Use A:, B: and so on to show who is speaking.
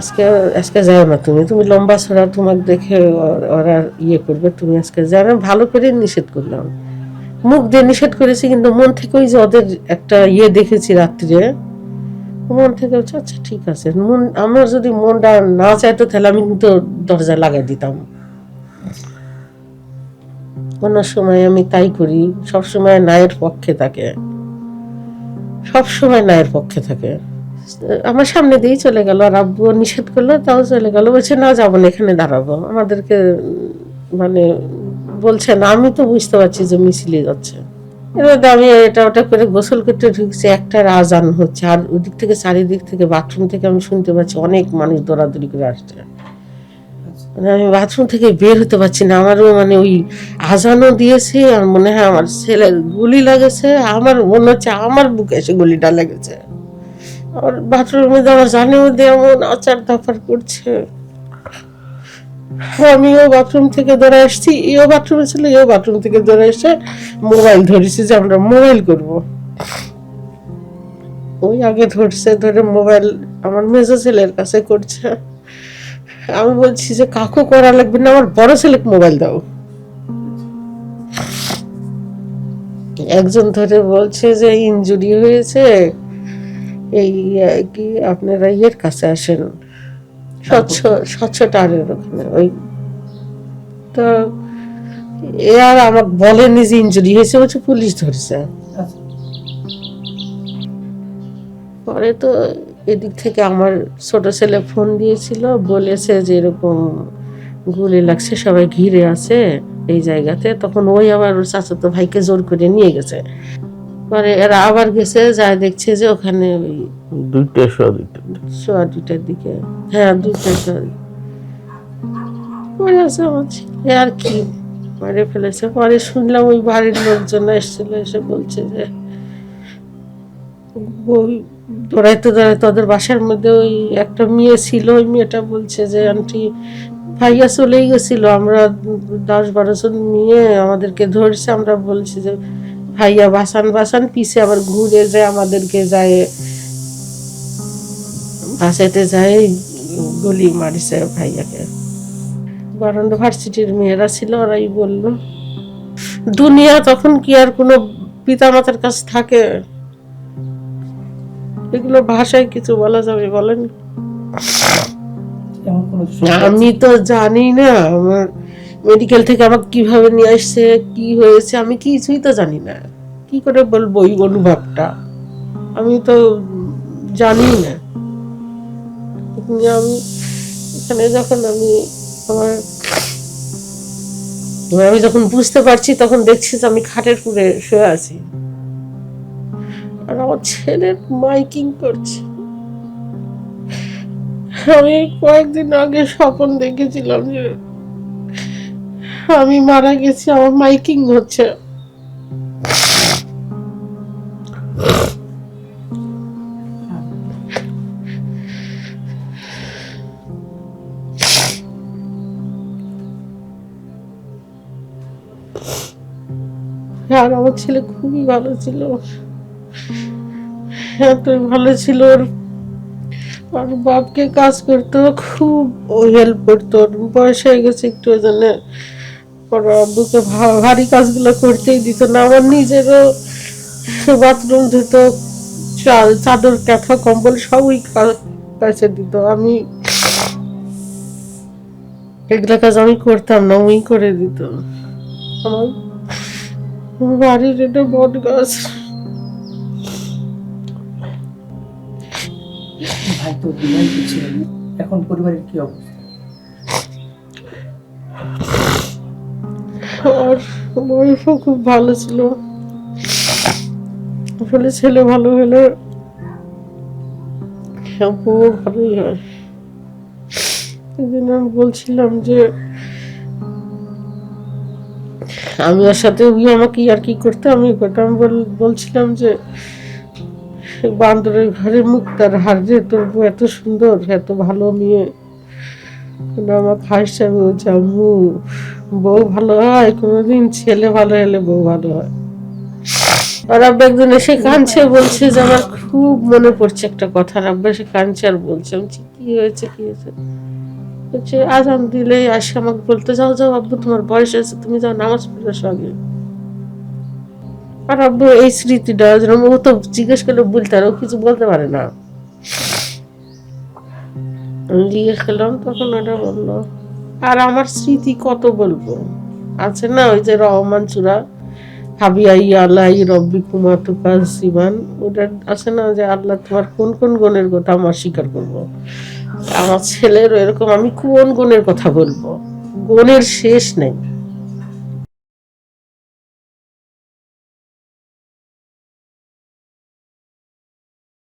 A: আজকে আজকে যাও না, তুমি তুমি লম্বা ছড়া তোমাকে দেখে ওরা ইয়ে করবে, তুমি আজকে যাও না। ভালো করে নিষেধ করলাম, মুখ দিয়ে নিষেধ করেছি, কিন্তু মন থেকে ওই যে ওদের একটা ইয়ে দেখেছি রাত্রে, মন থেকে হচ্ছে আচ্ছা ঠিক আছে। মন আমার যদি মনটা না চাইতো তাহলে আমি কিন্তু দরজা লাগাই দিতাম। কোনো সময় আমি তাই করি, সবসময় নায়ের পক্ষে থাকে, সবসময় নায়ের পক্ষে থাকে। আমার সামনে দিয়েই চলে গেল, আর আব্বু নিষেধ করলো তাও চলে গেল, বলছে না যাবো না, এখানে দাঁড়াবো আমাদেরকে, মানে বলছে না। আমি তো বুঝতে পারছি যে মিছিলে যাচ্ছে। এবার আমি এটা ওটা করে গোসল করতে ঢুকছি, একটা আজান হচ্ছে, আর ওদিক থেকে চারিদিক থেকে বাথরুম থেকে আমি শুনতে পাচ্ছি অনেক মানুষ দৌড়াদৌড়ি করে আসছে। মানে আমি বাথরুম থেকে বের হতে পারছি না। আমারও মানে ওই আজানও দিয়েছে, আর মনে হয় আমার ছেলের গুলি লাগেছে, আমার মনে হচ্ছে আমার বুকে এসে গুলিটা লেগেছে। আর বাথরুমের মধ্যে আমার জানের মধ্যে এমন আচার তাফার করছে। আমিও বাথরুম থেকে দৌড়ে আসছি, এও বাথরুমে ছিল, এও বাথরুম থেকে দৌড়ে এসে মোবাইল ধরেছি যে আমরা মোবাইল করব। ওই আগে ধরছে, ধরে মোবাইল আমার মেজো ছেলের কাছে করছে। আমি বলছি যে কাকু করা লাগবে না, আমার বড় ছেলেকে মোবাইল দাও। একজন ধরে বলছে যে ইনজুরি হয়েছে, এই কি আপনারা ইয়ের কাছে আসেন, স্বচ্ছ স্বচ্ছ টারের ওখানে। ওই তো এ আর আমাকে বলেনি যে ইনজুরি হয়েছে, বলছে পুলিশ ধরছে। পরে তো এদিক থেকে আমার ছোট ছেলে ফোন দিয়েছিল, বলেছে যে এরকম গুলি লাগছে, সবাই ঘিরে আছে এই জায়গাতে। তখন ওই আবার ওর চাচাতো ভাইকে জোর করে নিয়ে গেছে। পরে এরা আবার গেছে, যা দেখছে যে ওখানে ওই সোয়া দুইটার দিকে, হ্যাঁ 2টা সোয়া পরে আছে আমার ছেলে, আর কি মারে ফেলেছে। পরে শুনলাম ওই বাড়ির লোকজন এসেছিল, এসে বলছে যে ওই দৌড়াইতে দৌড়াইতে ওদের বাসার মধ্যে ওই একটা মেয়ে ছিল, ওই মেয়েটা বলছে যে আন্টি ভাইয়া চলেই গেছিল, আমরা 10-12 জন মেয়ে আমাদেরকে ধরছে, আমরা বলছি যে ভাইয়া বাসান বাসান, পিছে আবার ঘুরে যায় আমাদেরকে যায় বাঁচাইতে যায়, গুলি মারিছে ভাইয়াকে। বারান্দ ভার্সিটির মেয়েরা ছিল, ওরাই বললো। দুনিয়া তখন কি আর কোনো পিতা মাতার কাছে থাকে? এগুলো ভাষায় কিছু বলা যাবে বলেন? আমি তো জানি না আমার মেডিকেল থেকে আমাকে কিভাবে নিয়ে আসছে, কি হয়েছে, আমি কিছুই তো জানি না। কি করে বলবো এই অনুভবটা? আমি তো জানি না। আমি এখানে যখন আমার আমি যখন বুঝতে পারছি, তখন দেখছি যে আমি খাটের উপরে শুয়ে আছি, আর আমার ছেলের মাইকিং করছে। আমি কয়েকদিন আগে স্বপ্ন দেখেছিলাম যে আমি মারা গেছি, আমার মাইকিং হচ্ছে। আর আমার ছেলে খুবই ভালো ছিল, এতই ভালো ছিল। আর বাপকে কাজ করতো, খুব হেল্প করতো। বয়স হয়ে গেছে একটু, ওই জন্য ওরা আব্বুকে ভারী কাজগুলো করতেই দিত না। আমার নিজেরও বাথরুম ধুত, চাদর কাঁথা কম্বল সবই কাছে দিত। আমি এগুলা কাজ আমি করতাম না, ওই করে দিত। আমার বাড়ির এটা বট গাছ।
B: ভাই তো বিবাহিত ছিলেন, এখন পরিবারের কি অবস্থা?
A: আর ওয়াইফও খুব ভালো ছিল। আসলে ছেলে ভালো হলে বউ ভালোই হয়। এই জন্য আমি বলছিলাম যে আমি ওর সাথে আমাকে আর কি করতে, আমি করতাম। বলছিলাম যে বান্দরের ঘরে মুক্তার হার যে, তোর বউ এত সুন্দর, এত ভালো মেয়ে। আমার হাসছে, আমি বলছি আম্মু বউ ভালো হয় কোনোদিন? ছেলে ভালো হলে বউ ভালো হয়। আর আব্বা একদিন এসে কাঁদছে, বলছে যে আমার খুব মনে পড়ছে একটা কথা। আর আব্বা এসে কাঁদছে আর বলছে, আমি বলছি, কি হয়েছে কি হয়েছে? বলছে আজান দিলে আসে আমাকে বলতে, যাও যাও আব্বু তোমার বয়স হয়েছে, তুমি যাও নামাজ পড়ে আসো আগে। আর আব্বু এই স্মৃতিটা যেরকম, ও তো জিজ্ঞেস করলে বলতে আর ও কিছু বলতে পারে না। আমি জিজ্ঞেস করলাম তখন ওটা বললো। আর আমার স্মৃতি কত বলবো, আছে না ওই যে রহমান চূড়া, হাবিয়াই আলাই রব্বি কুমা তুকা সিমান, ওটা আছে না যে আল্লাহ তোমার কোন কোন গুণের কথা আমার স্বীকার করবো। আমার ছেলের এরকম আমি কোন গুণের কথা বলবো, গুণের শেষ নেই।